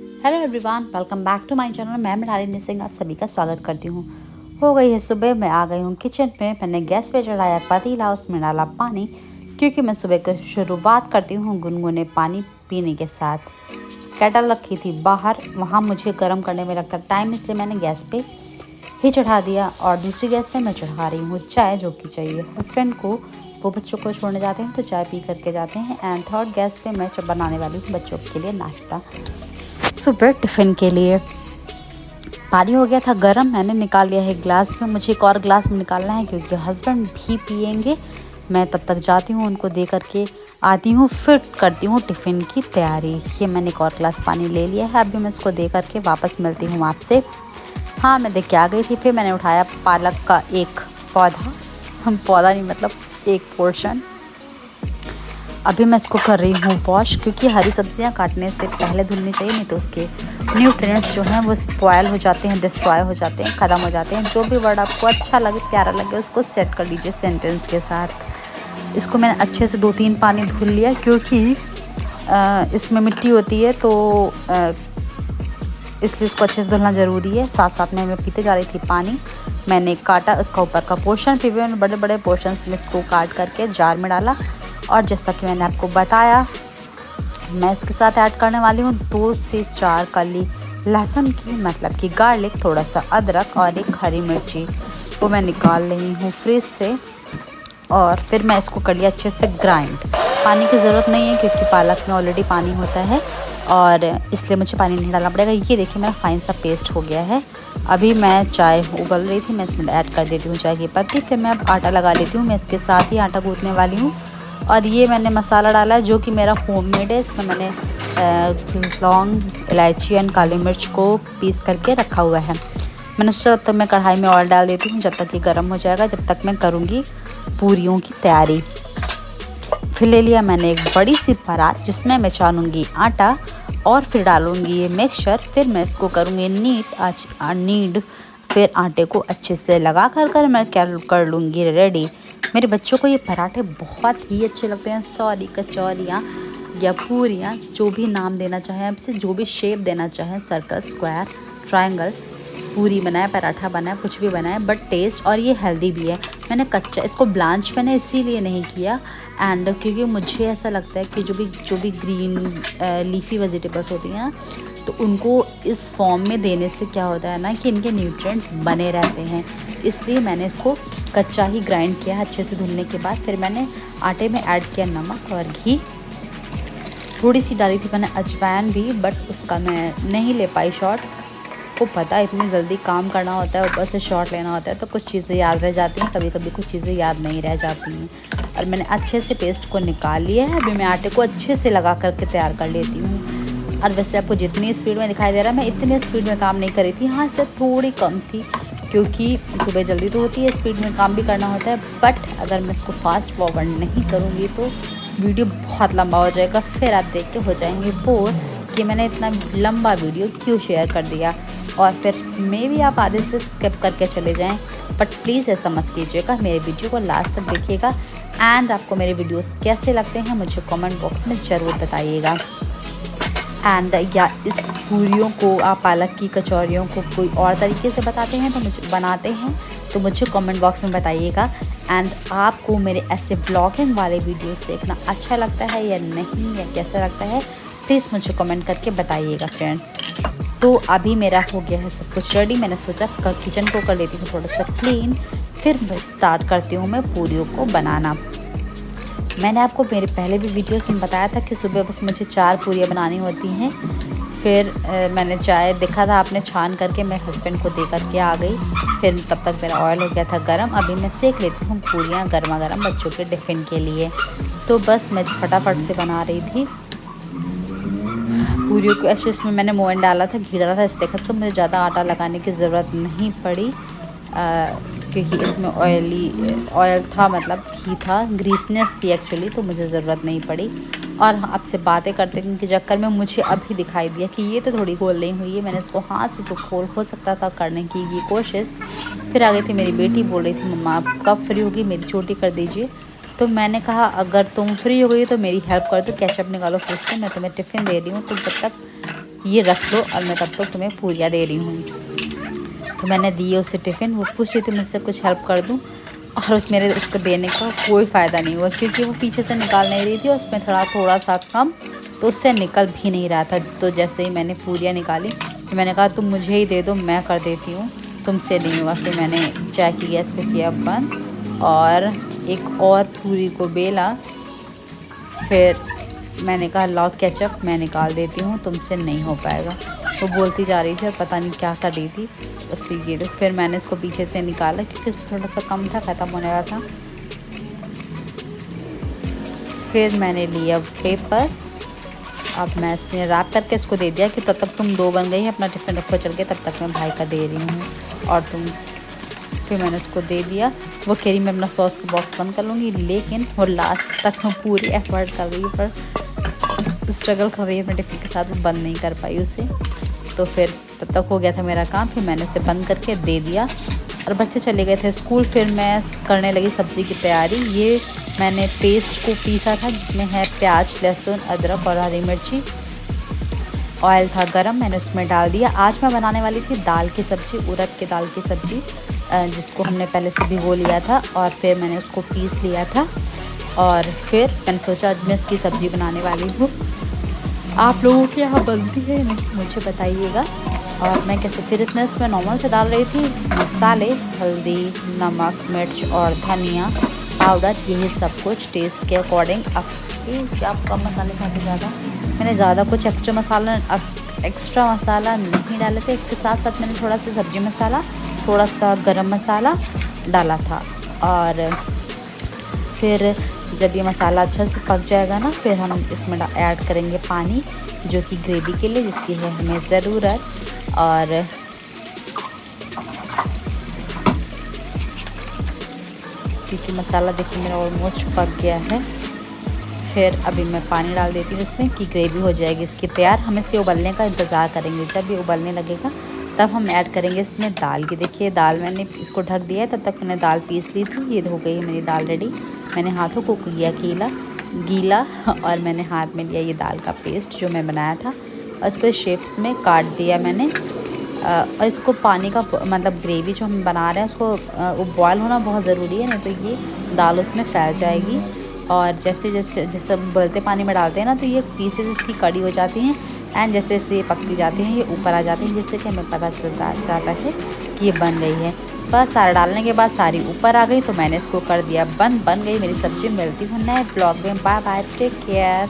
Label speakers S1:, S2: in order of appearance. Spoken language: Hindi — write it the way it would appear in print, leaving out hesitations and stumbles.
S1: Hello everyone, welcome back to my channel. मैं मृणालिनी सिंह आप सभी का स्वागत करती हूँ। हो गई है सुबह, मैं आ गई हूँ किचन में। मैंने गैस पे चढ़ाया पतीला, उसमें डाला पानी, क्योंकि मैं सुबह की शुरुआत करती हूँ गुनगुने पानी पीने के साथ। केटल रखी थी बाहर, वहाँ मुझे गर्म करने में लगता टाइम, इसलिए मैंने गैस पे ही चढ़ा दिया। और दूसरी गैस पे मैं चढ़ा रही हूँ चाय, जो कि चाहिए हस्बैंड को। वो बच्चों को छोड़ने जाते हैं तो चाय पी करके जाते हैं। एंड थर्ड गैस पे मैं बनाने वाली हूँ बच्चों के लिए नाश्ता, सुबह टिफ़िन के लिए। पानी हो गया था गरम, मैंने निकाल लिया है गिलास में। मुझे एक और गिलास में निकालना है क्योंकि हस्बैंड भी पियेंगे। मैं तब तक जाती हूँ, उनको दे करके आती हूँ, फिर करती हूँ टिफ़िन की तैयारी। ये मैंने एक और गिलास पानी ले लिया है, अभी मैं इसको दे करके वापस मिलती हूँ आपसे। हाँ, मैं देख के आ गई थी। फिर मैंने उठाया पालक का एक पौधा, हम पौधा नहीं मतलब एक पोर्शन। अभी मैं इसको कर रही हूँ वॉश, क्योंकि हरी सब्जियाँ काटने से पहले धुलनी चाहिए, नहीं तो उसके न्यूट्रिएंट्स जो हैं वो स्पॉयल हो जाते हैं, डिस्ट्रॉय हो जाते हैं, ख़त्म हो जाते हैं। जो भी वर्ड आपको अच्छा लगे, प्यारा लगे, उसको सेट कर लीजिए सेंटेंस के साथ। इसको मैंने अच्छे से 2-3 पानी धुल लिया, क्योंकि इसमें मिट्टी होती है, तो इसलिए इसको अच्छे से धुलना ज़रूरी है। साथ साथ में मैं पीते जा रही थी पानी। मैंने काटा उसका ऊपर का पोर्शन, फिर मैंने बड़े बड़े पोर्शन में इसको काट करके जार में डाला। और जैसा कि मैंने आपको बताया, मैं इसके साथ ऐड करने वाली हूँ 2 से 4 कली लहसुन की, मतलब कि गार्लिक, थोड़ा सा अदरक और एक हरी मिर्ची। वो मैं निकाल रही हूँ फ्रिज से। और फिर मैं इसको कर लिया अच्छे से ग्राइंड। पानी की ज़रूरत नहीं है, क्योंकि पालक में ऑलरेडी पानी होता है, और इसलिए मुझे पानी नहीं डालना पड़ेगा। ये देखिए मेरा फाइन सा पेस्ट हो गया है। अभी मैं चाय उबल रही थी, मैं इसमें ऐड कर देती हूँ चाय की पत्ती। फिर मैं अब आटा लगा लेती हूँ। मैं इसके साथ ही आटा गूँथने वाली हूँ। और ये मैंने मसाला डाला है, जो कि मेरा होममेड है। इसमें मैंने लौंग, इलायची और काली मिर्च को पीस करके रखा हुआ है। मैंने सोचा तब मैं कढ़ाई में ऑयल डाल देती हूँ, जब तक ये गर्म हो जाएगा, जब तक मैं करूँगी पूरियों की तैयारी। फिर ले लिया मैंने एक बड़ी सी परात, जिसमें मैं छानूंगी आटा और फिर डालूंगी ये मिक्सचर। फिर मैं इसको करूँगी नीड। फिर आटे को अच्छे से लगा कर मैं कर लूँगी रेडी। मेरे बच्चों को ये पराठे बहुत ही अच्छे लगते हैं। सॉरी, कचौरियाँ या पूरियाँ, जो भी नाम देना चाहें, आपसे जो भी शेप देना चाहें, सर्कल, स्क्वायर, ट्रायंगल, पूरी बनाए, पराठा बनाए, कुछ भी बनाए, बट टेस्ट और ये हेल्दी भी है। मैंने कच्चा इसको ब्लांच मैंने इसीलिए नहीं किया, एंड क्योंकि मुझे ऐसा लगता है कि जो भी ग्रीन लीफी वेजिटेबल्स होती हैं ना, तो उनको इस फॉर्म में देने से क्या होता है ना, कि इनके न्यूट्रिएंट्स बने रहते हैं। इसलिए मैंने इसको कच्चा ही ग्राइंड किया अच्छे से धुलने के बाद। फिर मैंने आटे में ऐड किया नमक और घी, थोड़ी सी डाली थी मैंने अजवाइन भी, बट उसका मैं नहीं ले पाई शॉट। को पता है इतनी जल्दी काम करना होता है, ऊपर से शॉट लेना होता है, तो कुछ चीज़ें याद रह जाती हैं, कभी कभी कुछ चीज़ें याद नहीं रह जाती हैं। और मैंने अच्छे से पेस्ट को निकाल लिया है। अभी मैं आटे को अच्छे से लगा करके तैयार कर लेती हूँ। और वैसे आपको जितनी स्पीड में दिखाई दे रहा है, मैं इतनी स्पीड में काम नहीं करी थी। हाँ, इससे थोड़ी कम थी, क्योंकि सुबह जल्दी तो होती है, स्पीड में काम भी करना होता है। बट अगर मैं इसको फास्ट फॉरवर्ड नहीं करूँगी तो वीडियो बहुत लंबा हो जाएगा। फिर आप देख के हो जाएंगे बोर कि मैंने इतना लंबा वीडियो क्यों शेयर कर दिया, और फिर मे भी आप आधे से स्किप करके चले जाएं। बट प्लीज़ ऐसा मत कीजिएगा, मेरे वीडियो को लास्ट तक देखिएगा। एंड आपको मेरे वीडियोस कैसे लगते हैं मुझे कमेंट बॉक्स में ज़रूर बताइएगा। एंड या इस पूरियों को, आप पालक की कचौरियों को कोई और तरीके से बनाते हैं तो मुझे कमेंट बॉक्स में बताइएगा। एंड आपको मेरे ऐसे ब्लॉगिंग वाले वीडियोस देखना अच्छा लगता है या नहीं, या कैसा लगता है, प्लीज़ मुझे कमेंट करके बताइएगा फ्रेंड्स। तो अभी मेरा हो गया है सब कुछ रेडी। मैंने सोचा किचन को कर लेती हूँ थोड़ा सा क्लीन, फिर स्टार्ट करती हूँ मैं पूरियों को बनाना। मैंने आपको मेरे पहले भी वीडियोस में बताया था कि सुबह बस मुझे 4 पूरियाँ बनानी होती हैं। फिर मैंने चाय देखा था आपने छान करके, मैं हस्बैंड को दे करके आ गई। फिर तब तक मेरा ऑयल हो गया था गरम। अभी मैं सेक लेती हूँ पूरियाँ गर्मा गर्म बच्चों के टिफ़िन के लिए। तो बस मैं फटाफट से बना रही थी पूरियों को। ऐसे इसमें मैंने मोयन डाला था, घी डाला था, इस देखा तो मुझे ज़्यादा आटा लगाने की ज़रूरत नहीं पड़ी, क्योंकि इसमें ऑयल था, मतलब घी था, ग्रीसनेस थी एक्चुअली, तो मुझे ज़रूरत नहीं पड़ी। और आपसे बातें करते के चक्कर में मुझे अभी दिखाई दिया कि ये तो थोड़ी गोल नहीं हुई है। मैंने इसको हाथ से जो गोल हो सकता था करने की ये कोशिश। फिर आ गई थी मेरी बेटी, बोल रही थी मम्मा आप कब फ्री होगी, मेरी छोटी कर दीजिए। तो मैंने कहा अगर तुम फ्री हो गई तो मेरी हेल्प कर दो, केचप निकालो फ्रिज से, मैं तुम्हें टिफ़िन दे रही हूँ, तो जब तक ये रख लो और मैं तब तक तुम्हें पूरियाँ दे रही हूँ। तो मैंने दिए उसे टिफ़िन। वो पूछ रही थी मुझसे कुछ हेल्प कर दूँ, और मेरे उसको देने का कोई फ़ायदा नहीं हुआ, क्योंकि वो पीछे से निकाल नहीं रही थी और उसमें थोड़ा सा कम, तो उससे निकल भी नहीं रहा था। तो जैसे ही मैंने पूरियाँ निकाली तो मैंने कहा तुम मुझे ही दे दो, मैं कर देती हूँ, तुमसे नहीं हुआ। फिर मैंने चाय की गैस को किया बंद और एक और पूरी को बेला। फिर मैंने कहा लाओ केचप, मैं निकाल देती हूँ, तुमसे नहीं हो पाएगा। वो बोलती जा रही थी और पता नहीं क्या कर रही थी उससे ये। तो फिर मैंने इसको पीछे से निकाला क्योंकि थोड़ा सा कम था, ख़त्म होने वाला था। फिर मैंने लिया पेपर। अब मैं इसमें रैप करके इसको दे दिया कि तब तक तुम 2 बन गई है, अपना टिफ़िन रखो चल के, तब तक मैं भाई का दे रही हूँ और तुम। फिर मैंने उसको दे दिया। वो कह रही मैं अपना सॉस का बॉक्स बंद कर लूँगी, लेकिन वो लास्ट तक मैं पूरी एफर्ट कर रही है, पर स्ट्रगल कर रही है अपने टिफ़िन के साथ, वो बंद नहीं कर पाई उसे। तो फिर तब तक हो गया था मेरा काम। फिर मैंने उसे बंद करके दे दिया और बच्चे चले गए थे स्कूल। फिर मैं करने लगी सब्ज़ी की तैयारी। ये मैंने पेस्ट को पीसा था जिसमें है प्याज, लहसुन, अदरक और हरी मिर्ची। ऑयल था गरम, मैंने उसमें डाल दिया। आज मैं बनाने वाली थी दाल की सब्ज़ी, उड़द की दाल की सब्ज़ी, जिसको हमने पहले से भिगो लिया था और फिर मैंने उसको पीस लिया था। और फिर मैंने सोचा आज मैं इसकी सब्ज़ी बनाने वाली हूँ। आप लोगों के यहाँ बनती है नहीं मुझे बताइएगा। और मैं कैसे फिर इसमें नॉर्मल से डाल रही थी मसाले, हल्दी, नमक, मिर्च और धनिया पाउडर, यही सब कुछ टेस्ट के अकॉर्डिंग। अब क्या आप कम मसाले खाते ज़्यादा, मैंने ज़्यादा कुछ एक्स्ट्रा मसाला नहीं डाले थे। इसके साथ साथ मैंने थोड़ा सा सब्ज़ी मसाला, थोड़ा सा गरम मसाला डाला था। और फिर जब ये मसाला अच्छा से पक जाएगा ना, फिर हम इसमें ऐड करेंगे पानी, जो कि ग्रेवी के लिए जिसकी है हमें ज़रूरत। और क्योंकि मसाला देखिए मेरा ऑलमोस्ट पक गया है, फिर अभी मैं पानी डाल देती हूँ इसमें कि ग्रेवी हो जाएगी इसकी तैयार। हम इसके उबलने का इंतज़ार करेंगे, जब ये उबलने लगेगा तब हम ऐड करेंगे इसमें दाल की। देखिए दाल मैंने इसको ढक दिया है, तब तक मैंने दाल पीस ली थी। ये हो गई है मेरी दाल रेडी। मैंने हाथों को किया गीला और मैंने हाथ में लिया ये दाल का पेस्ट जो मैं बनाया था और इसको शेप्स में काट दिया मैंने। और इसको पानी का मतलब ग्रेवी जो हम बना रहे हैं उसको वो बॉयल होना बहुत ज़रूरी है, नहीं तो ये दाल उसमें फैल जाएगी। और जैसे जैसे उबलते पानी में डालते हैं ना, तो ये पीसेस इसकी कड़ी हो जाती हैं एंड जैसे जैसे ये पकती जाती हैं ये ऊपर आ जाती हैं, जिससे कि हमें पता चलता जाता है कि ये बन गई है। बस सारा डालने के बाद सारी ऊपर आ गई, तो मैंने इसको कर दिया बन गई मेरी सब्ज़ी। मिलती हूँ नए ब्लॉग में, बाय बाय, टेक केयर।